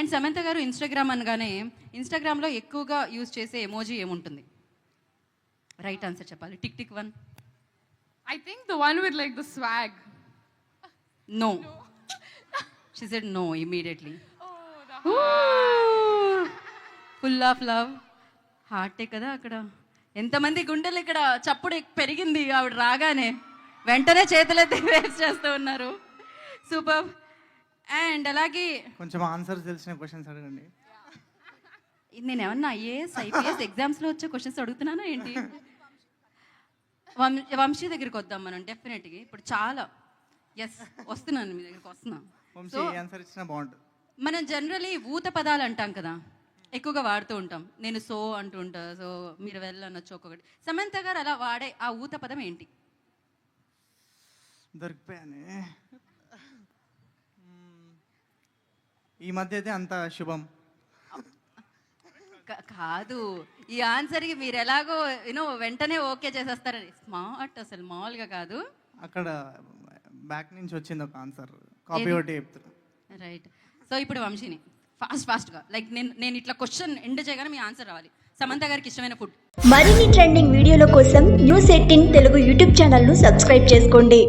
And Samantha గారు Instagram అనగానే ఇన్స్టాగ్రామ్లో ఎక్కువగా యూజ్ చేసే ఎమోజీ ఏముంటుంది? రైట్ ఆన్సర్ చెప్పాలి. Tick tick one. I think the one with like the swag. No. She said no immediately. Oh, full of love హార్టే కదా అక్కడ. ఎంతమంది గుండెలు ఇక్కడ చప్పుడు పెరిగింది ఆవిడ రాగానే. వెంటనే చేతులైతే వేస్ట్ చేస్తూ ఉన్నారు. సూపర్. అండ్ అలాగే కొంచెం ఆన్సర్స్ తెలిసిన క్వశ్చన్స్ అడగండి. నేను ఏమన్నా ఐఏఎస్ ఎగ్జామ్స్లో వచ్చే క్వశ్చన్స్ అడుగుతున్నానా ఏంటి? వంశీ దగ్గరికి వద్దాం మనం డెఫినెట్గా. ఇప్పుడు చాలా వస్తున్నాను మీ దగ్గరికి వస్తున్నాను. వంశీ ఆన్సర్ ఇచ్చినా బాగుంటుంది. మనం జనరలీ ఊత పదాలు అంటాం కదా, ఎక్కువగా వాడుతూ ఉంటాం. నేను సో అంటూ ఉంటా, సో మీరు వెళ్ళనొచ్చు ఒక్కొక్కటి. సమంత గారు అలా వాడే ఆ ఊత పదం ఏంటి? దొరికిపోయానే. ఈ మధ్య అయితే అంత శుభం కాదు. ఈ ఆన్సర్కి మీరు ఎలాగో వెంటనే ఓకే చేసేస్తారని. స్మార్ట్ అసలు మామూలుగా కాదు. అక్కడ బ్యాక్ నుంచి వచ్చింది ఒక ఆన్సర్, కాపీ ఒకటి చెప్తారు. రైట్. సో ఇప్పుడు వంశీని ఫాస్ట్గా లైక్ నేను ఇట్లా క్వశ్చన్ ఎండ్ చేయగానే మీ ఆన్సర్ రావాలి. సమంత గారికి ఇష్టమైన ఫుడ్. మరిన్ని ట్రెండింగ్ వీడియోల కోసం న్యూస్ 18 తెలుగు యూట్యూబ్ ఛానల్ను సబ్స్క్రైబ్ చేసుకోండి.